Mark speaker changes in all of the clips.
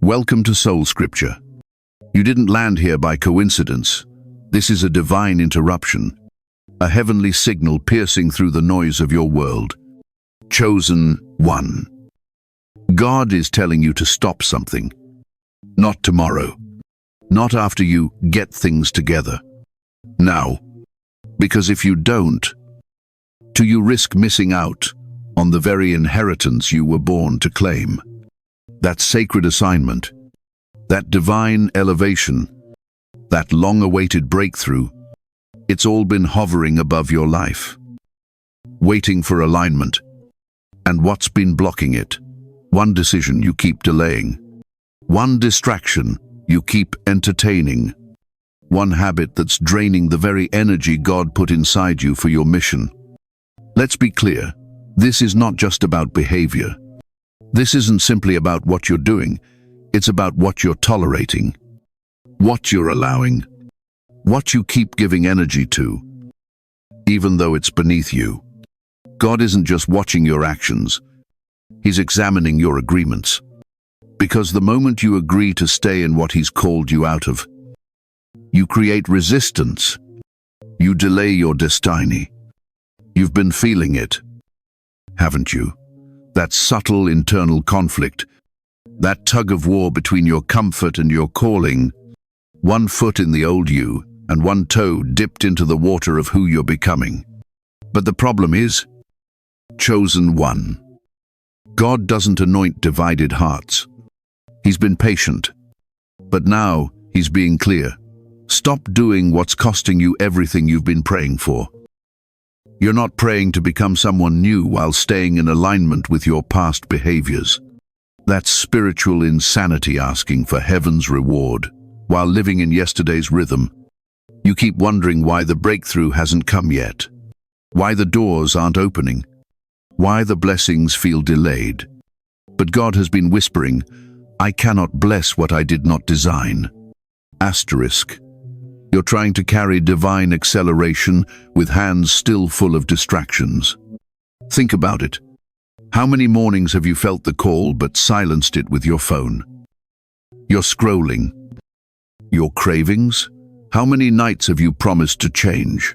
Speaker 1: Welcome to SoulScripture. You didn't land here by coincidence. This is a divine interruption, a heavenly signal piercing through the noise of your world. Chosen one. God is telling you to stop something. Not tomorrow. Not after you get things together. Now. Because if you don't, you risk missing out on the very inheritance you were born to claim. That sacred assignment, that divine elevation, that long-awaited breakthrough, it's all been hovering above your life, waiting for alignment. And what's been blocking it? One decision you keep delaying. One distraction you keep entertaining. One habit that's draining the very energy God put inside you for your mission. Let's be clear, this is not just about behavior. This isn't simply about what you're doing, it's about what you're tolerating, what you're allowing, what you keep giving energy to, even though it's beneath you. God isn't just watching your actions, He's examining your agreements. Because the moment you agree to stay in what He's called you out of, you create resistance. You delay your destiny. You've been feeling it, haven't you? That subtle internal conflict, that tug of war between your comfort and your calling, one foot in the old you and one toe dipped into the water of who you're becoming. But the problem is, chosen one. God doesn't anoint divided hearts. He's been patient, but now He's being clear. Stop doing what's costing you everything you've been praying for. You're not praying to become someone new while staying in alignment with your past behaviors. That's spiritual insanity, asking for heaven's reward while living in yesterday's rhythm. You keep wondering why the breakthrough hasn't come yet, why the doors aren't opening, why the blessings feel delayed. But God has been whispering, I cannot bless what I did not design. Asterisk. You're trying to carry divine acceleration with hands still full of distractions. Think about it. How many mornings have you felt the call but silenced it with your phone? Your scrolling. Your cravings? How many nights have you promised to change,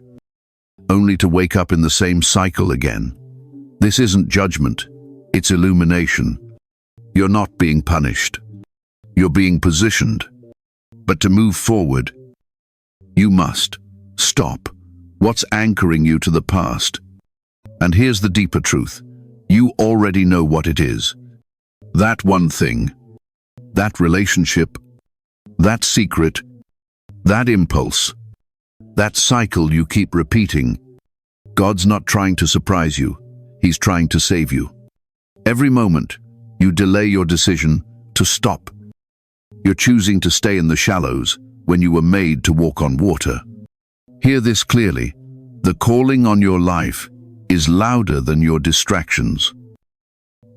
Speaker 1: only to wake up in the same cycle again? This isn't judgment, it's illumination. You're not being punished. You're being positioned. But to move forward, you must stop what's anchoring you to the past. And here's the deeper truth. You already know what it is. That one thing, that relationship, that secret, that impulse, that cycle you keep repeating. God's not trying to surprise you. He's trying to save you. Every moment, you delay your decision to stop. You're choosing to stay in the shallows when you were made to walk on water. Hear this clearly. The calling on your life is louder than your distractions.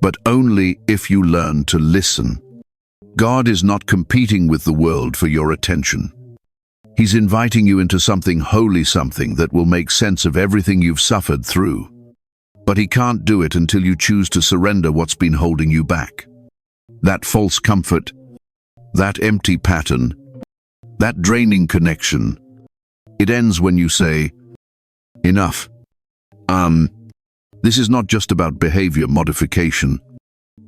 Speaker 1: But only if you learn to listen. God is not competing with the world for your attention. He's inviting you into something holy, something that will make sense of everything you've suffered through. But He can't do it until you choose to surrender what's been holding you back. That false comfort, that empty pattern, that draining connection. It ends when you say, enough. This is not just about behavior modification.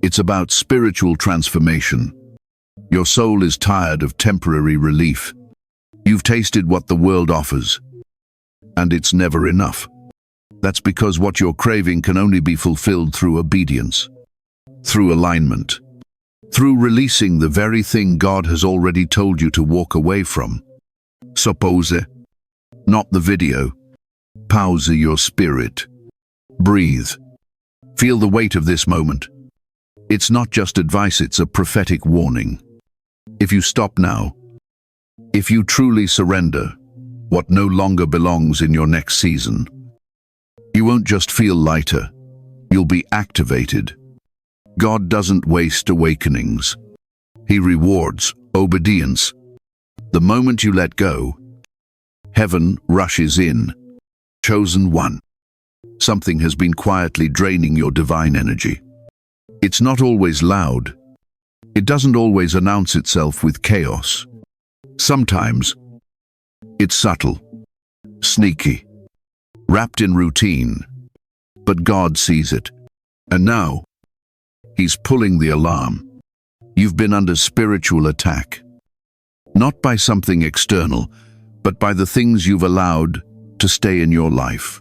Speaker 1: It's about spiritual transformation. Your soul is tired of temporary relief. You've tasted what the world offers, and it's never enough. That's because what you're craving can only be fulfilled through obedience, through alignment, through releasing the very thing God has already told you to walk away from. So pause, not the video. Pause your spirit. Breathe. Feel the weight of this moment. It's not just advice, it's a prophetic warning. If you stop now, if you truly surrender what no longer belongs in your next season, you won't just feel lighter, you'll be activated. God doesn't waste awakenings. He rewards obedience. The moment you let go, heaven rushes in. Chosen one. Something has been quietly draining your divine energy. It's not always loud. It doesn't always announce itself with chaos. Sometimes it's subtle, sneaky, wrapped in routine, but God sees it. And now, He's pulling the alarm. You've been under spiritual attack. Not by something external, but by the things you've allowed to stay in your life.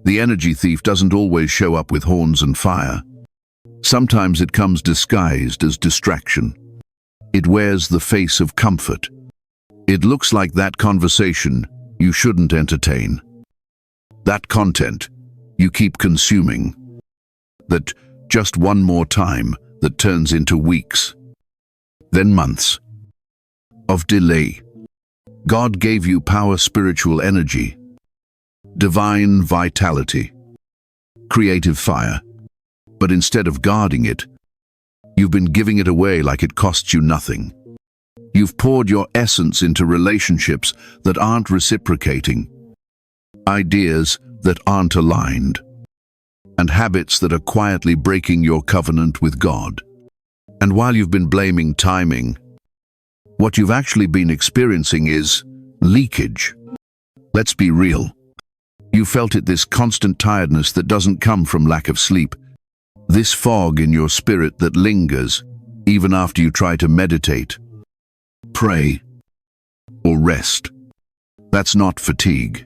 Speaker 1: The energy thief doesn't always show up with horns and fire. Sometimes it comes disguised as distraction. It wears the face of comfort. It looks like that conversation you shouldn't entertain. That content you keep consuming. That just one more time that turns into weeks, then months of delay. God gave you power, spiritual energy, divine vitality, creative fire. But instead of guarding it, you've been giving it away like it costs you nothing. You've poured your essence into relationships that aren't reciprocating, ideas that aren't aligned, and habits that are quietly breaking your covenant with God. And while you've been blaming timing, what you've actually been experiencing is leakage. Let's be real. You felt it, this constant tiredness that doesn't come from lack of sleep. This fog in your spirit that lingers even after you try to meditate, pray, or rest. That's not fatigue.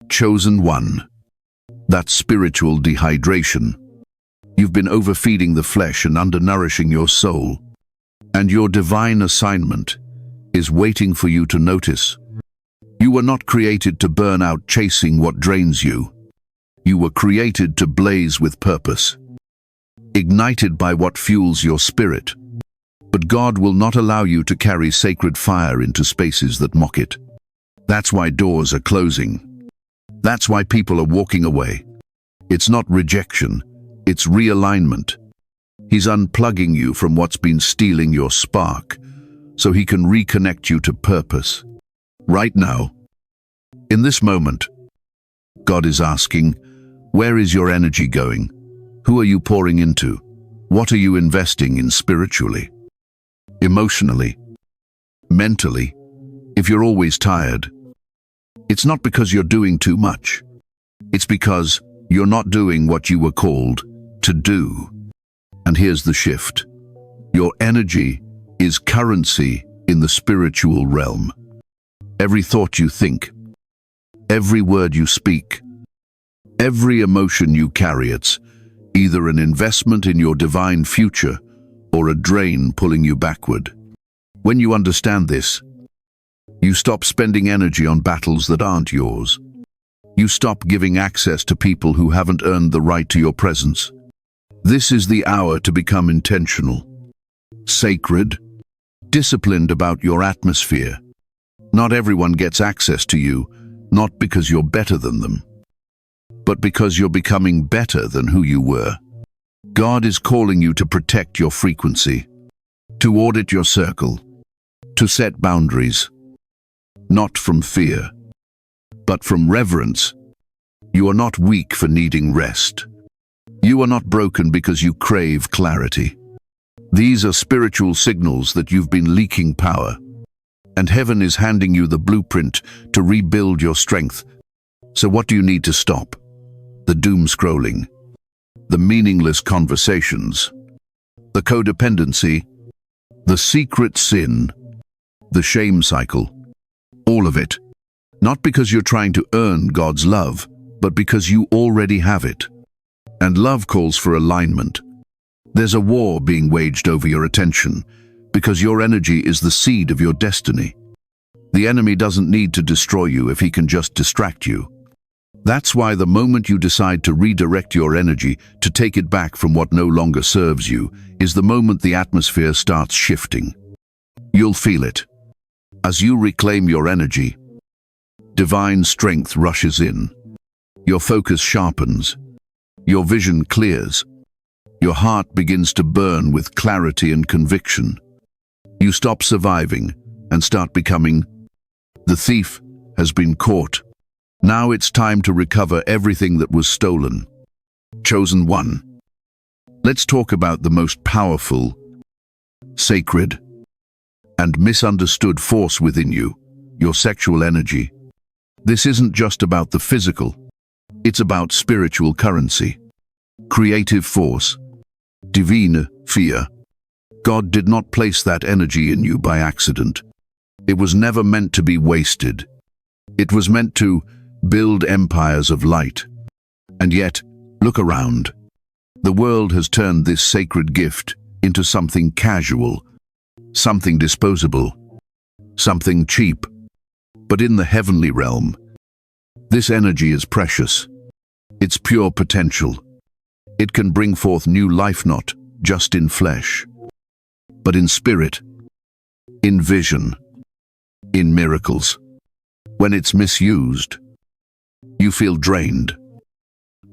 Speaker 1: Chosen one. That's spiritual dehydration. You've been overfeeding the flesh and undernourishing your soul. And your divine assignment is waiting for you to notice. You were not created to burn out chasing what drains you. You were created to blaze with purpose, ignited by what fuels your spirit. But God will not allow you to carry sacred fire into spaces that mock it. That's why doors are closing. That's why people are walking away. It's not rejection, it's realignment. He's unplugging you from what's been stealing your spark, so He can reconnect you to purpose. Right now, in this moment, God is asking, where is your energy going? Who are you pouring into? What are you investing in spiritually, emotionally, mentally? If you're always tired, it's not because you're doing too much. It's because you're not doing what you were called to do. And here's the shift. Your energy is currency in the spiritual realm. Every thought you think, every word you speak, every emotion you carry, it's either an investment in your divine future or a drain pulling you backward. When you understand this, you stop spending energy on battles that aren't yours. You stop giving access to people who haven't earned the right to your presence. This is the hour to become intentional, sacred, disciplined about your atmosphere. Not everyone gets access to you, not because you're better than them, but because you're becoming better than who you were. God is calling you to protect your frequency, to audit your circle, to set boundaries, not from fear, but from reverence. You are not weak for needing rest. You are not broken because you crave clarity. These are spiritual signals that you've been leaking power, and heaven is handing you the blueprint to rebuild your strength. So what do you need to stop? The doom scrolling, the meaningless conversations, the codependency, the secret sin, the shame cycle, all of it. Not because you're trying to earn God's love, but because you already have it. And love calls for alignment. There's a war being waged over your attention, because your energy is the seed of your destiny. The enemy doesn't need to destroy you if he can just distract you. That's why the moment you decide to redirect your energy, to take it back from what no longer serves you, is the moment the atmosphere starts shifting. You'll feel it. As you reclaim your energy, divine strength rushes in. Your focus sharpens. Your vision clears. Your heart begins to burn with clarity and conviction. You stop surviving and start becoming. The thief has been caught. Now it's time to recover everything that was stolen. Chosen one. Let's talk about the most powerful sacred, and misunderstood force within you, your sexual energy. This isn't just about the physical, it's about spiritual currency, creative force, divine fear. God did not place that energy in you by accident. It was never meant to be wasted. It was meant to build empires of light. And yet, look around. The world has turned this sacred gift into something casual, something disposable, something cheap. But in the heavenly realm, this energy is precious. It's pure potential. It can bring forth new life, not just in flesh, but in spirit, in vision, in miracles. When it's misused, you feel drained,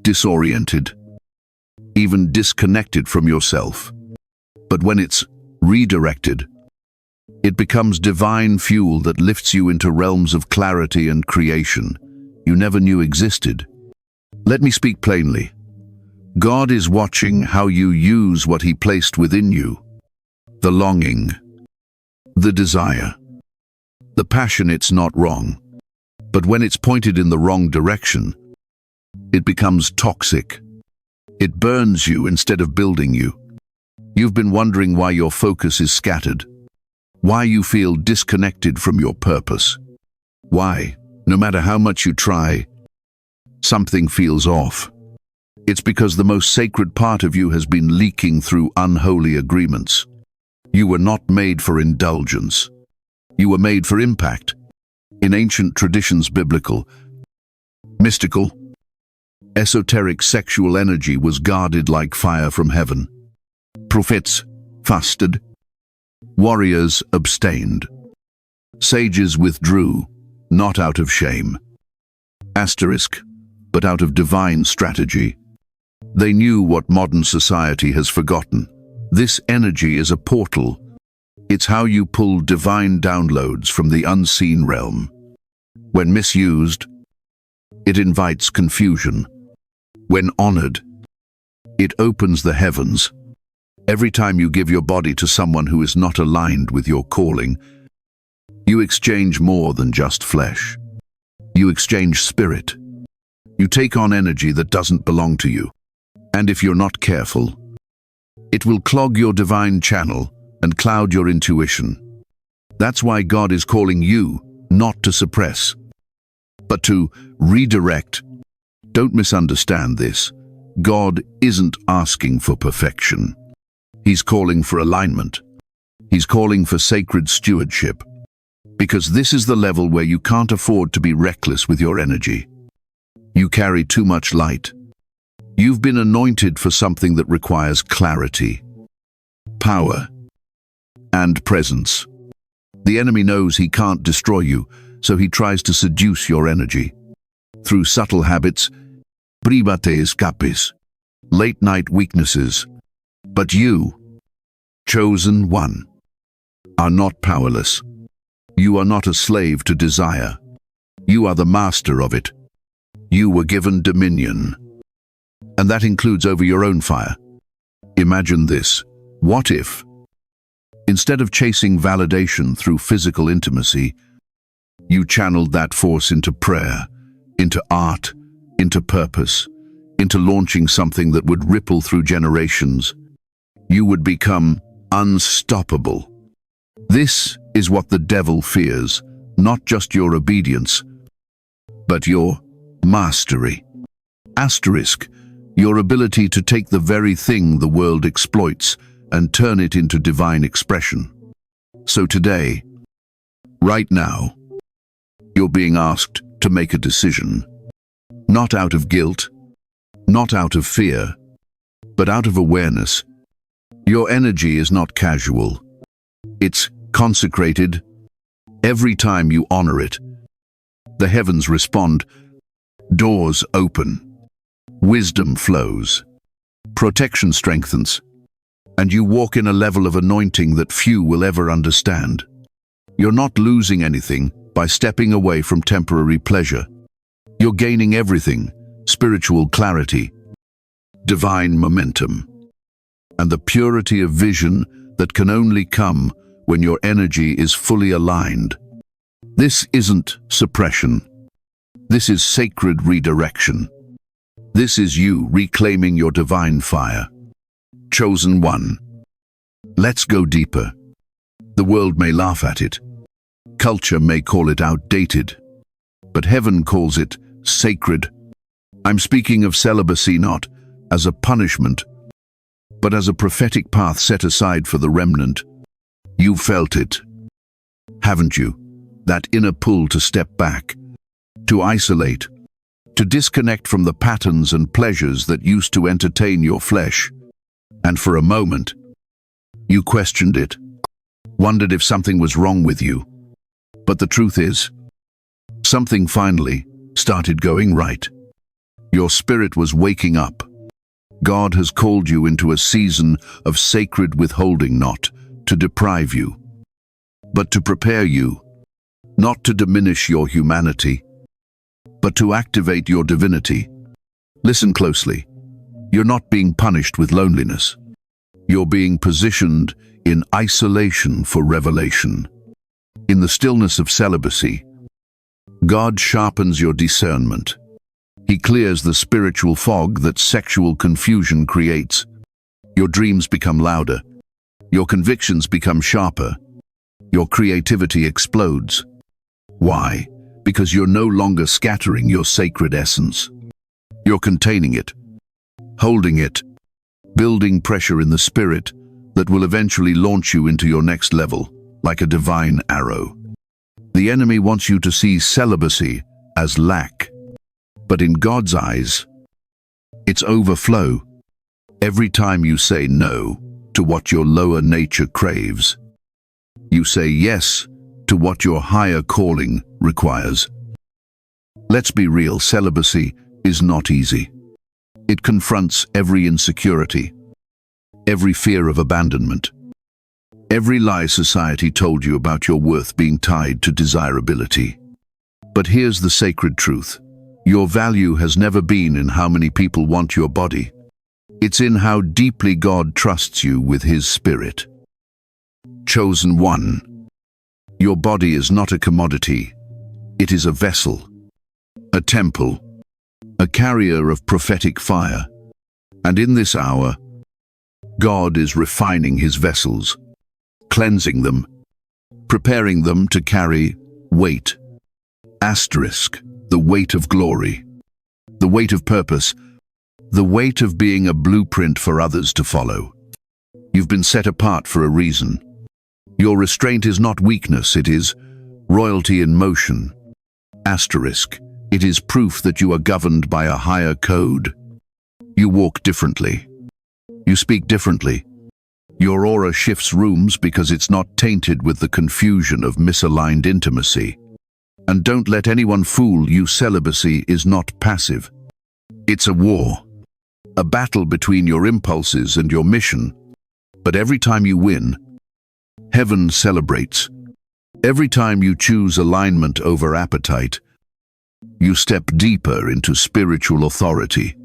Speaker 1: disoriented, even disconnected from yourself. But when it's redirected, it becomes divine fuel that lifts you into realms of clarity and creation you never knew existed. Let me speak plainly. God is watching how you use what He placed within you. The longing, the desire, the passion. It's not wrong. But when it's pointed in the wrong direction, it becomes toxic. It burns you instead of building you. You've been wondering why your focus is scattered, why you feel disconnected from your purpose, why, no matter how much you try, something feels off. It's because the most sacred part of you has been leaking through unholy agreements. You were not made for indulgence. You were made for impact. In ancient traditions, biblical, mystical, esoteric sexual energy was guarded like fire from heaven. Prophets fasted. Warriors abstained. Sages withdrew, not out of shame, but out of divine strategy. They knew what modern society has forgotten. This energy is a portal. It's how you pull divine downloads from the unseen realm. When misused, it invites confusion. When honored, it opens the heavens. Every time you give your body to someone who is not aligned with your calling, you exchange more than just flesh. You exchange spirit. You take on energy that doesn't belong to you. And if you're not careful, it will clog your divine channel and cloud your intuition. That's why God is calling you not to suppress, but to redirect. Don't misunderstand this. God isn't asking for perfection. He's calling for alignment. He's calling for sacred stewardship. Because this is the level where you can't afford to be reckless with your energy. You carry too much light. You've been anointed for something that requires clarity, power, and presence. The enemy knows he can't destroy you, so he tries to seduce your energy. Through subtle habits, private escapes, late-night weaknesses. But you, chosen one, are not powerless. You are not a slave to desire. You are the master of it. You were given dominion. And that includes over your own fire. Imagine this. What if, instead of chasing validation through physical intimacy, you channeled that force into prayer, into art, into purpose, into launching something that would ripple through generations? You would become unstoppable. This is what the devil fears, not just your obedience, but your mastery. Asterisk, your ability to take the very thing the world exploits and turn it into divine expression. So today, right now, you're being asked to make a decision. Not out of guilt, not out of fear, but out of awareness. Your energy is not casual. It's consecrated. Every time you honor it, the heavens respond. Doors open. Wisdom flows. Protection strengthens. And you walk in a level of anointing that few will ever understand. You're not losing anything by stepping away from temporary pleasure. You're gaining everything: spiritual clarity, divine momentum, and the purity of vision that can only come when your energy is fully aligned. This isn't suppression. This is sacred redirection. This is you reclaiming your divine fire. Chosen one. Let's go deeper. The world may laugh at it. Culture may call it outdated. But heaven calls it sacred. I'm speaking of celibacy not as a punishment, but as a prophetic path set aside for the remnant. You felt it, haven't you? That inner pull to step back, to isolate, to disconnect from the patterns and pleasures that used to entertain your flesh. And for a moment, you questioned it, wondered if something was wrong with you. But the truth is, something finally started going right. Your spirit was waking up. God has called you into a season of sacred withholding, not to deprive you, but to prepare you, not to diminish your humanity, but to activate your divinity. Listen closely. You're not being punished with loneliness. You're being positioned in isolation for revelation. In the stillness of celibacy, God sharpens your discernment. He clears the spiritual fog that sexual confusion creates. Your dreams become louder. Your convictions become sharper. Your creativity explodes. Why? Because you're no longer scattering your sacred essence. You're containing it, holding it, building pressure in the spirit that will eventually launch you into your next level, like a divine arrow. The enemy wants you to see celibacy as lack, but in God's eyes, it's overflow. Every time you say no to what your lower nature craves, you say yes to what your higher calling requires. Let's be real, celibacy is not easy. It confronts every insecurity, every fear of abandonment, every lie society told you about your worth being tied to desirability. But here's the sacred truth. Your value has never been in how many people want your body. It's in how deeply God trusts you with His Spirit. Chosen one. Your body is not a commodity. It is a vessel, a temple, a carrier of prophetic fire. And in this hour, God is refining His vessels, cleansing them, preparing them to carry weight. Asterisk, the weight of glory, the weight of purpose, the weight of being a blueprint for others to follow. You've been set apart for a reason. Your restraint is not weakness, it is royalty in motion. Asterisk, it is proof that you are governed by a higher code. You walk differently. You speak differently. Your aura shifts rooms because it's not tainted with the confusion of misaligned intimacy. And don't let anyone fool you, celibacy is not passive. It's a war, a battle between your impulses and your mission. But every time you win, heaven celebrates. Every time you choose alignment over appetite, you step deeper into spiritual authority.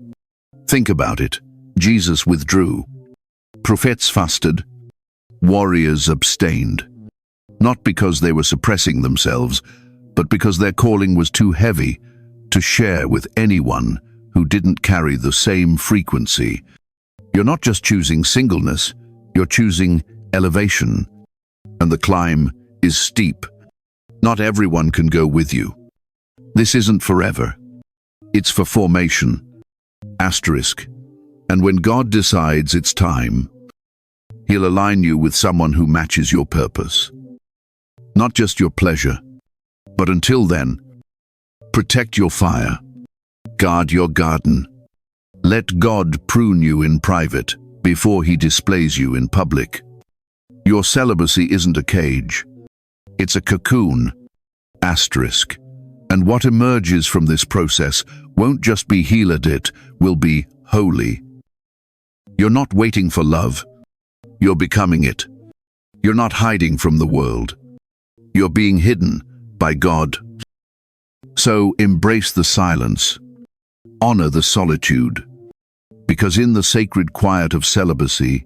Speaker 1: Think about it. Jesus withdrew. Prophets fasted. Warriors abstained. Not because they were suppressing themselves, but because their calling was too heavy to share with anyone who didn't carry the same frequency. You're not just choosing singleness, you're choosing elevation. And the climb is steep. Not everyone can go with you. This isn't forever. It's for formation. Asterisk. And when God decides it's time, He'll align you with someone who matches your purpose. Not just your pleasure. But until then, protect your fire. Guard your garden. Let God prune you in private before He displays you in public. Your celibacy isn't a cage. It's a cocoon. Asterisk. And what emerges from this process won't just be healed, it will be holy. You're not waiting for love. You're becoming it. You're not hiding from the world. You're being hidden by God. So embrace the silence. Honor the solitude. Because in the sacred quiet of celibacy,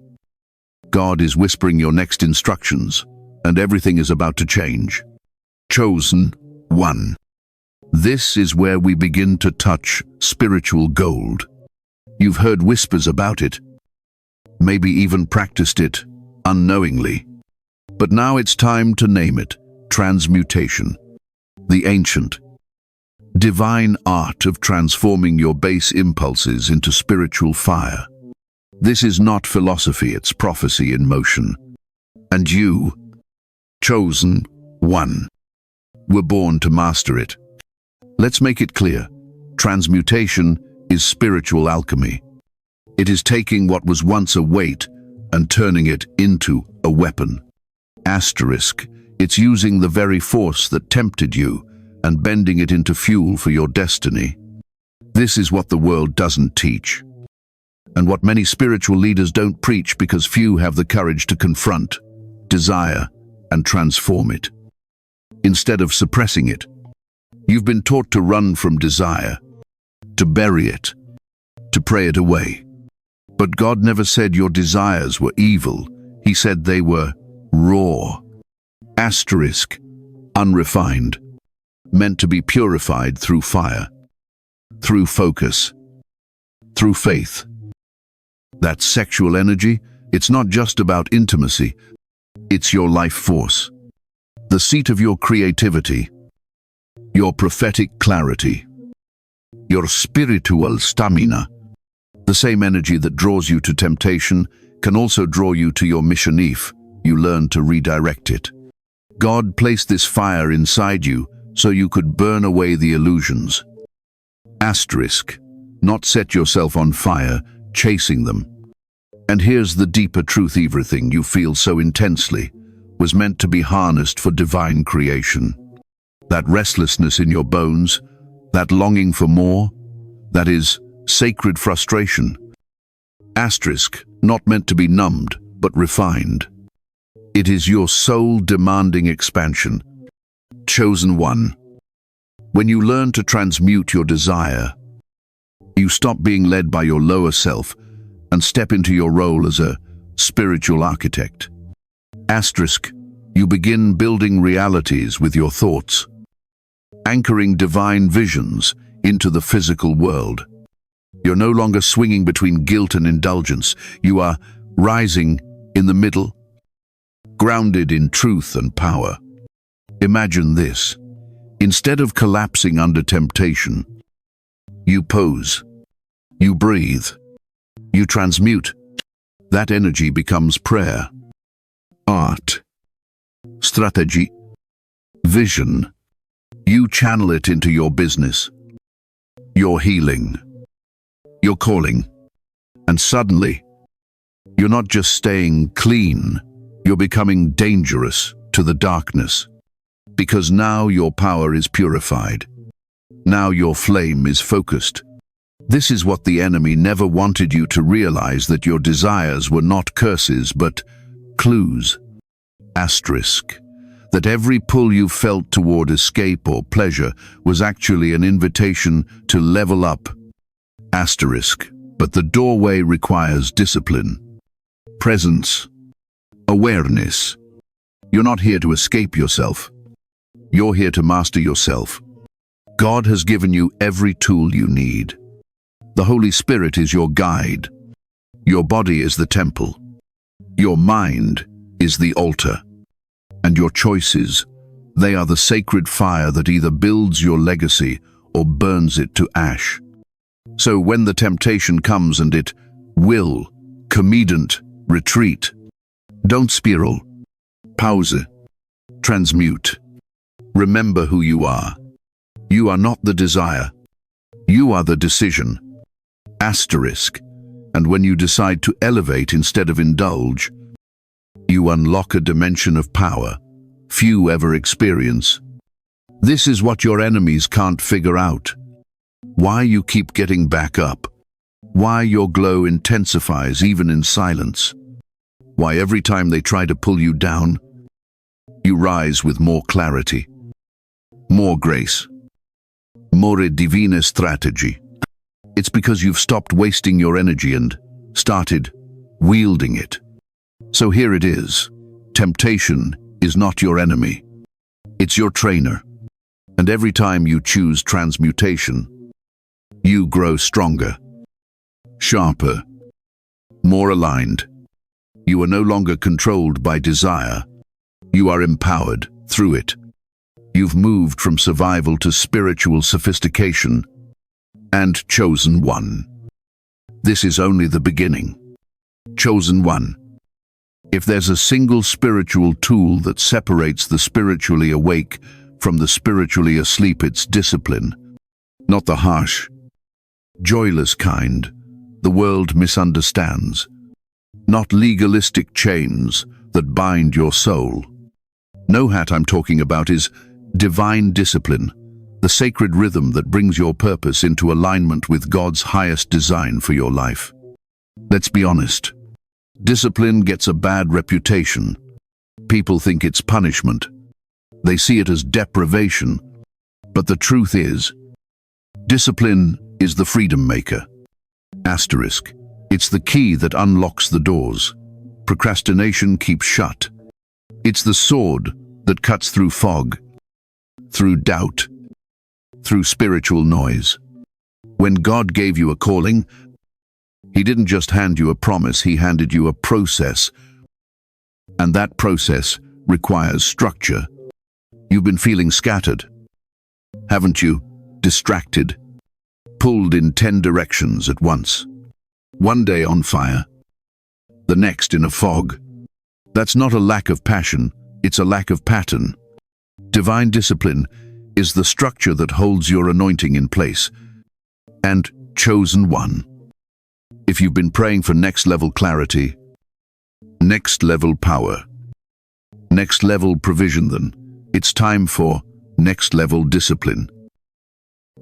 Speaker 1: God is whispering your next instructions, and everything is about to change. Chosen one. This is where we begin to touch spiritual gold. You've heard whispers about it, maybe even practiced it unknowingly. But now it's time to name it: transmutation. The ancient, divine art of transforming your base impulses into spiritual fire. This is not philosophy, it's prophecy in motion. And you, chosen one, were born to master it. Let's make it clear. Transmutation is spiritual alchemy. It is taking what was once a weight and turning it into a weapon. Asterisk, it's using the very force that tempted you and bending it into fuel for your destiny. This is what the world doesn't teach, and what many spiritual leaders don't preach because few have the courage to confront, desire, and transform it. Instead of suppressing it, you've been taught to run from desire, to bury it, to pray it away. But God never said your desires were evil. He said they were raw. Asterisk, unrefined, meant to be purified through fire, through focus, through faith. That sexual energy, it's not just about intimacy, it's your life force, the seat of your creativity, your prophetic clarity, your spiritual stamina. The same energy that draws you to temptation can also draw you to your mission if you learn to redirect it. God placed this fire inside you so you could burn away the illusions. Asterisk, not set yourself on fire, chasing them. And here's the deeper truth: everything you feel so intensely was meant to be harnessed for divine creation. That restlessness in your bones, that longing for more, that is sacred frustration. Asterisk, not meant to be numbed, but refined. It is your soul demanding expansion. Chosen one. When you learn to transmute your desire, you stop being led by your lower self and step into your role as a spiritual architect. Asterisk, you begin building realities with your thoughts, anchoring divine visions into the physical world. You're no longer swinging between guilt and indulgence. You are rising in the middle, grounded in truth and power. Imagine this. Instead of collapsing under temptation, you pose, you breathe, you transmute. That energy becomes prayer, art, strategy, vision. You channel it into your business, your healing, your calling. And suddenly, you're not just staying clean, you're becoming dangerous to the darkness. Because now your power is purified. Now your flame is focused. This is what the enemy never wanted you to realize, that your desires were not curses but clues. Asterisk, that every pull you felt toward escape or pleasure was actually an invitation to level up. Asterisk, but the doorway requires discipline, presence, awareness. You're not here to escape yourself. You're here to master yourself. God has given you every tool you need. The Holy Spirit is your guide. Your body is the temple. Your mind is the altar. And your choices, they are the sacred fire that either builds your legacy or burns it to ash. So when the temptation comes, and it will, comedant, retreat, don't spiral, pause, transmute. Remember who you are. You are not the desire. You are the decision. Asterisk, and when you decide to elevate instead of indulge, you unlock a dimension of power few ever experience. This is what your enemies can't figure out. Why you keep getting back up. Why your glow intensifies even in silence. Why every time they try to pull you down, you rise with more clarity, more grace, more divine strategy. It's because you've stopped wasting your energy and started wielding it. So here it is. Temptation is not your enemy. It's your trainer. And every time you choose transmutation, you grow stronger, sharper, more aligned. You are no longer controlled by desire. You are empowered through it. You've moved from survival to spiritual sophistication and chosen one. This is only the beginning. Chosen one. If there's a single spiritual tool that separates the spiritually awake from the spiritually asleep, it's discipline. Not the harsh, joyless kind the world misunderstands. Not legalistic chains that bind your soul. No, hat I'm talking about is divine discipline, the sacred rhythm that brings your purpose into alignment with God's highest design for your life. Let's be honest. Discipline gets a bad reputation. People think it's punishment. They see it as deprivation. But the truth is, discipline is the freedom maker. Asterisk. It's the key that unlocks the doors. Procrastination keeps shut. It's the sword that cuts through fog, through doubt, through spiritual noise. When God gave you a calling, He didn't just hand you a promise, He handed you a process. And that process requires structure. You've been feeling scattered, haven't you? Distracted, pulled in 10 directions at once. One day on fire, the next in a fog. That's not a lack of passion, it's a lack of pattern. Divine discipline is the structure that holds your anointing in place. And chosen one. If you've been praying for next level clarity, next level power, next level provision, then it's time for next level discipline.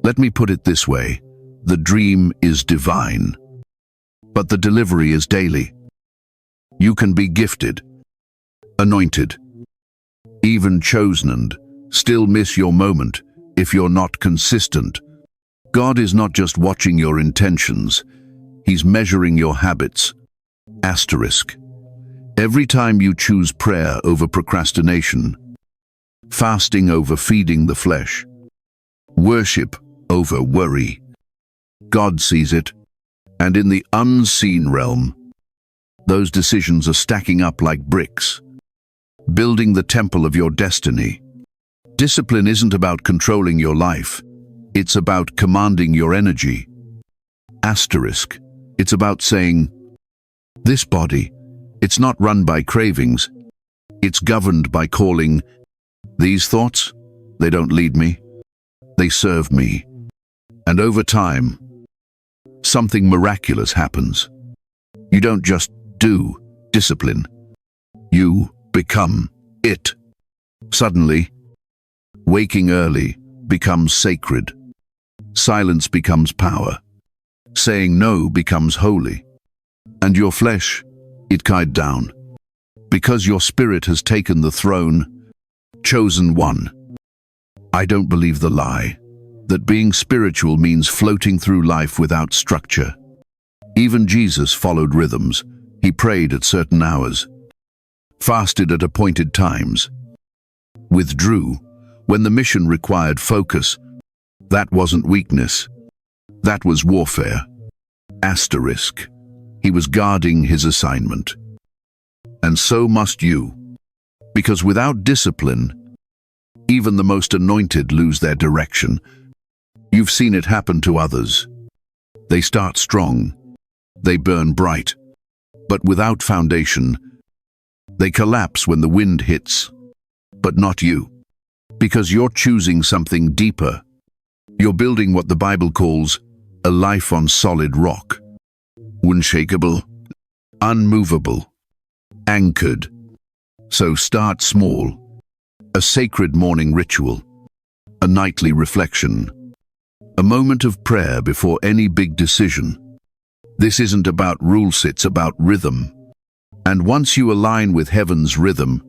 Speaker 1: Let me put it this way. The dream is divine, but the delivery is daily. You can be gifted, anointed, even chosen, and still miss your moment if you're not consistent. God is not just watching your intentions, He's measuring your habits. Asterisk. Every time you choose prayer over procrastination, fasting over feeding the flesh, worship over worry, God sees it, and in the unseen realm, those decisions are stacking up like bricks, building the temple of your destiny. Discipline isn't about controlling your life, it's about commanding your energy. Asterisk. It's about saying, this body, it's not run by cravings, it's governed by calling. These thoughts, they don't lead me, they serve me. And over time, something miraculous happens. You don't just do discipline, you become it. Suddenly, waking early becomes sacred. Silence becomes power. Saying no becomes holy. And your flesh, it died down. Because your spirit has taken the throne, chosen one. I don't believe the lie that being spiritual means floating through life without structure. Even Jesus followed rhythms. He prayed at certain hours, fasted at appointed times, withdrew when the mission required focus. That wasn't weakness. That was warfare. Asterisk. He was guarding his assignment. And so must you. Because without discipline, even the most anointed lose their direction. You've seen it happen to others. They start strong. They burn bright. But without foundation, they collapse when the wind hits. But not you. Because you're choosing something deeper. You're building what the Bible calls a life on solid rock. Unshakable, unmovable, anchored. So start small. A sacred morning ritual. A nightly reflection. A moment of prayer before any big decision. This isn't about rules, it's about rhythm. And once you align with heaven's rhythm,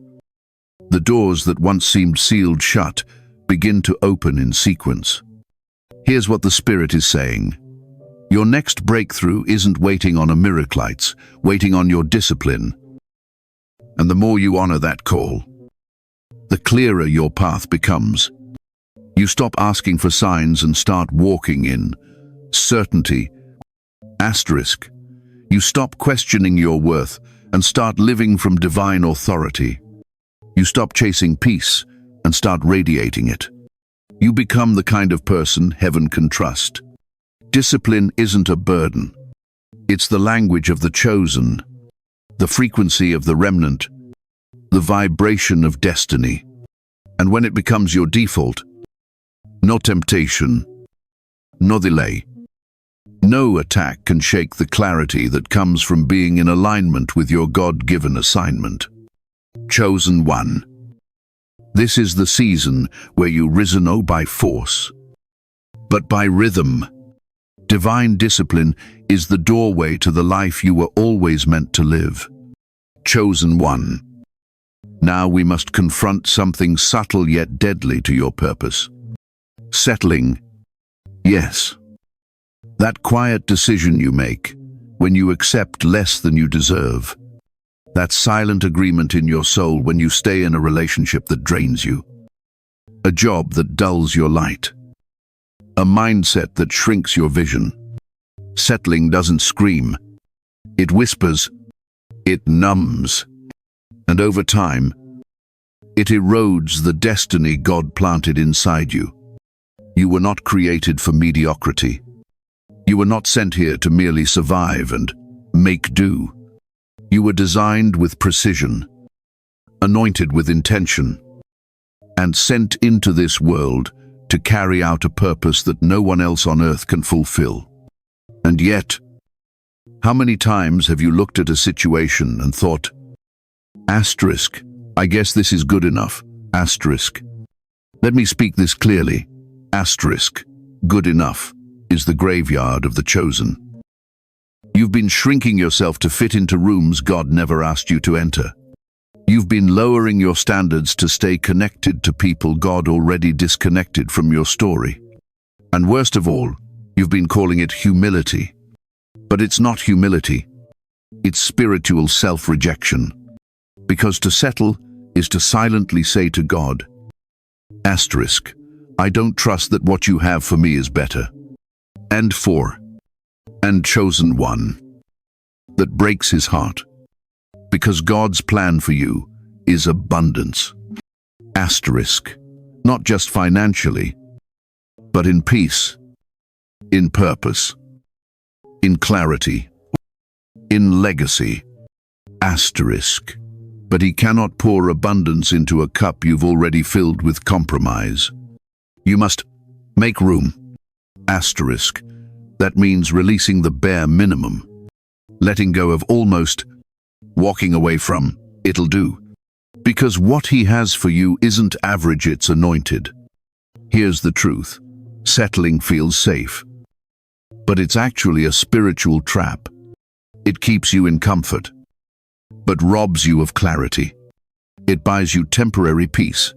Speaker 1: the doors that once seemed sealed shut begin to open in sequence. Here's what the Spirit is saying. Your next breakthrough isn't waiting on a miracle, it's waiting on your discipline. And the more you honor that call, the clearer your path becomes. You stop asking for signs and start walking in certainty. Asterisk. You stop questioning your worth and start living from divine authority. You stop chasing peace and start radiating it. You become the kind of person heaven can trust. Discipline isn't a burden. It's the language of the chosen, the frequency of the remnant, the vibration of destiny. And when it becomes your default, no temptation, no delay, no attack can shake the clarity that comes from being in alignment with your God-given assignment. Chosen one. This is the season where you risen not by force, but by rhythm. Divine discipline is the doorway to the life you were always meant to live. Chosen one. Now we must confront something subtle yet deadly to your purpose. Settling. Yes. That quiet decision you make when you accept less than you deserve. That silent agreement in your soul when you stay in a relationship that drains you. A job that dulls your light. A mindset that shrinks your vision. Settling doesn't scream. It whispers. It numbs. And over time, it erodes the destiny God planted inside you. You were not created for mediocrity. You were not sent here to merely survive and make do. You were designed with precision, anointed with intention, and sent into this world to carry out a purpose that no one else on earth can fulfill. And yet, how many times have you looked at a situation and thought, asterisk, I guess this is good enough, asterisk. Let me speak this clearly, asterisk, good enough is the graveyard of the chosen. You've been shrinking yourself to fit into rooms God never asked you to enter. You've been lowering your standards to stay connected to people God already disconnected from your story. And worst of all, you've been calling it humility. But it's not humility. It's spiritual self-rejection. Because to settle is to silently say to God, asterisk, I don't trust that what you have for me is better. And chosen one. That breaks his heart. Because God's plan for you is abundance. Asterisk. Not just financially, but in peace, in purpose, in clarity, in legacy. Asterisk. But he cannot pour abundance into a cup you've already filled with compromise. You must make room. Asterisk. That means releasing the bare minimum. Letting go of almost, walking away from, it'll do. Because what he has for you isn't average, it's anointed. Here's the truth. Settling feels safe. But it's actually a spiritual trap. It keeps you in comfort, but robs you of clarity. It buys you temporary peace.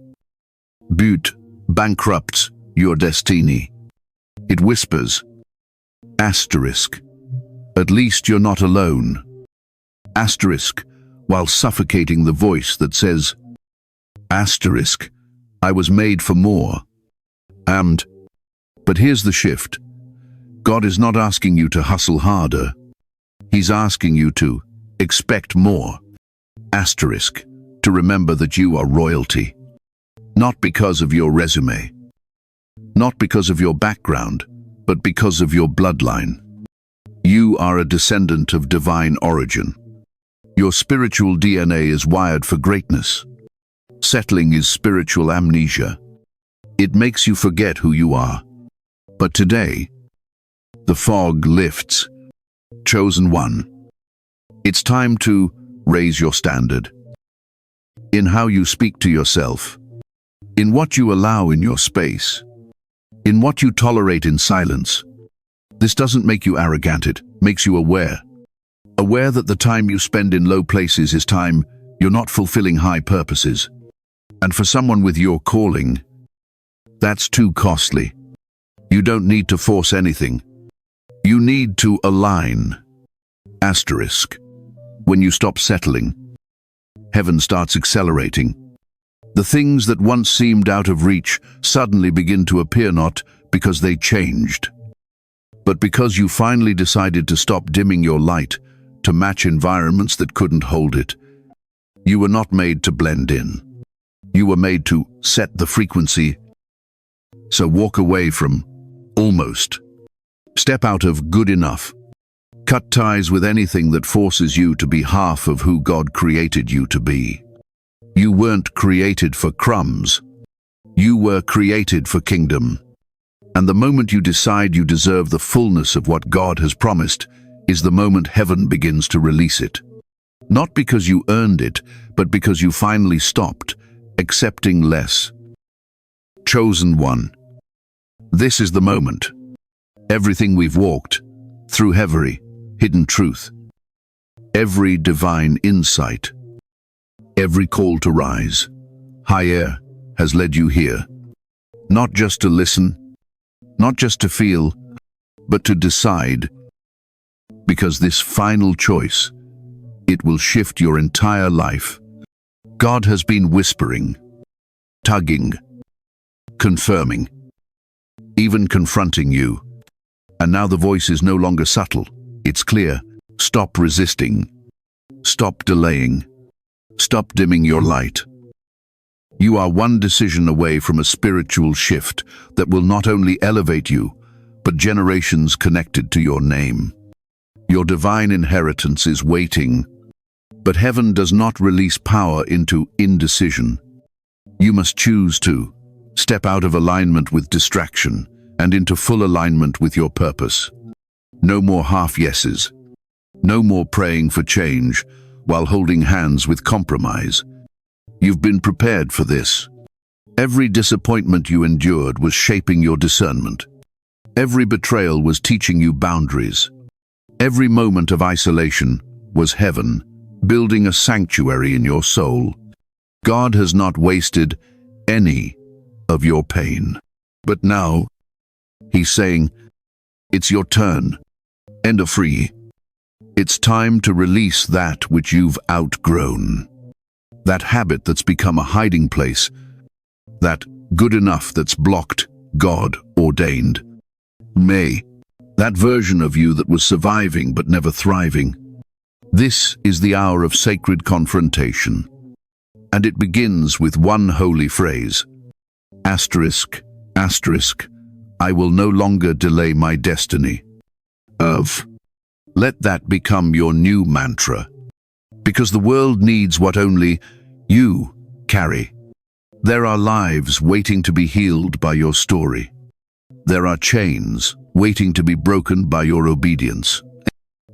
Speaker 1: But bankrupts your destiny. It whispers, asterisk, at least you're not alone. Asterisk, while suffocating the voice that says, asterisk, I was made for more. But here's the shift. God is not asking you to hustle harder. He's asking you to expect more. Asterisk, to remember that you are royalty. Not because of your resume. Not because of your background, but because of your bloodline. You are a descendant of divine origin. Your spiritual DNA is wired for greatness. Settling is spiritual amnesia. It makes you forget who you are. But today, the fog lifts. Chosen one. It's time to raise your standard. In how you speak to yourself. In what you allow in your space. In what you tolerate in silence. This doesn't make you arrogant, it makes you aware. Aware that the time you spend in low places is time you're not fulfilling high purposes. And for someone with your calling, that's too costly. You don't need to force anything. You need to align. Asterisk. When you stop settling, heaven starts accelerating. The things that once seemed out of reach suddenly begin to appear, not because they changed, but because you finally decided to stop dimming your light to match environments that couldn't hold it. You were not made to blend in. You were made to set the frequency. So walk away from almost. Step out of good enough. Cut ties with anything that forces you to be half of who God created you to be. You weren't created for crumbs. You were created for kingdom. And the moment you decide you deserve the fullness of what God has promised is the moment heaven begins to release it. Not because you earned it, but because you finally stopped accepting less. Chosen one. This is the moment. Everything we've walked through, every hidden truth, every divine insight, every call to rise higher has led you here. Not just to listen, not just to feel, but to decide. Because this final choice, it will shift your entire life. God has been whispering, tugging, confirming, even confronting you. And now the voice is no longer subtle, it's clear. Stop resisting. Stop delaying. Stop dimming your light. You are one decision away from a spiritual shift that will not only elevate you, but generations connected to your name. Your divine inheritance is waiting, but heaven does not release power into indecision. You must choose to step out of alignment with distraction and into full alignment with your purpose. No more half yeses. No more praying for change while holding hands with compromise. You've been prepared for this. Every disappointment you endured was shaping your discernment. Every betrayal was teaching you boundaries. Every moment of isolation was heaven, building a sanctuary in your soul. God has not wasted any of your pain. But now, He's saying, it's your turn. Enter free. It's time to release that which you've outgrown. That habit that's become a hiding place. That good enough that's blocked God ordained. That version of you that was surviving but never thriving. This is the hour of sacred confrontation. And it begins with one holy phrase. Asterisk, asterisk, I will no longer delay my destiny. Let that become your new mantra. Because the world needs what only you carry. There are lives waiting to be healed by your story. There are chains waiting to be broken by your obedience.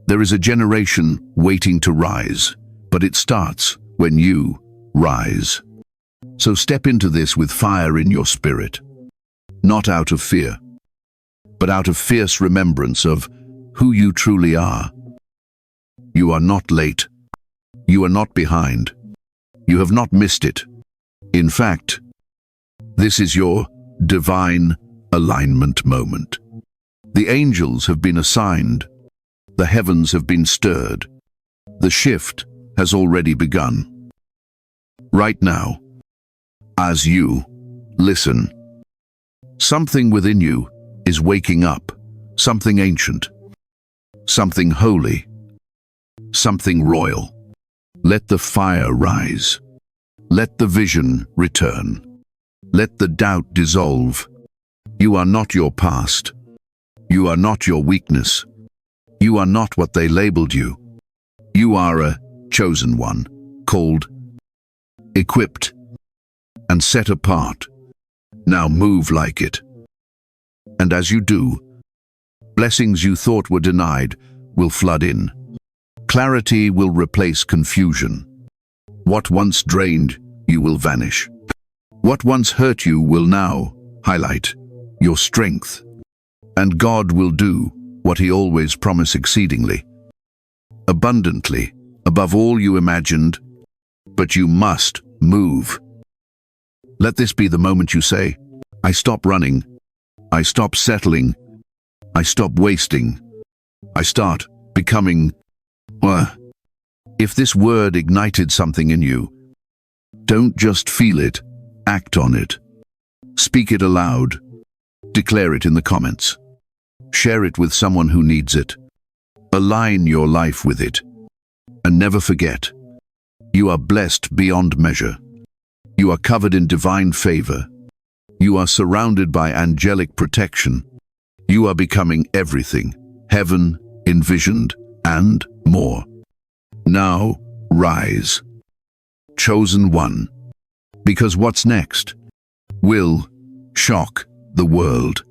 Speaker 1: There is a generation waiting to rise, but it starts when you rise. So step into this with fire in your spirit. Not out of fear, but out of fierce remembrance of who you truly are. You are not late. You are not behind. You have not missed it. In fact, this is your divine alignment moment. The angels have been assigned. The heavens have been stirred. The shift has already begun. Right now, as you listen, something within you is waking up, something ancient, something holy, something royal. Let the fire rise. Let the vision return. Let the doubt dissolve. You are not your past. You are not your weakness. You are not what they labeled you. You are a chosen one, called, equipped, and set apart. Now move like it. And as you do, blessings you thought were denied will flood in. Clarity will replace confusion. What once drained you will vanish. What once hurt you will now highlight your strength. And God will do what He always promised, exceedingly, abundantly, above all you imagined. But you must move. Let this be the moment you say, I stop running. I stop settling. I stop wasting. I start becoming. If this word ignited something in you, don't just feel it, act on it. Speak it aloud. Declare it in the comments. Share it with someone who needs it. Align your life with it. And never forget, you are blessed beyond measure. You are covered in divine favor. You are surrounded by angelic protection. You are becoming everything heaven envisioned and more. Now, rise. Chosen one. Because what's next will shock the world.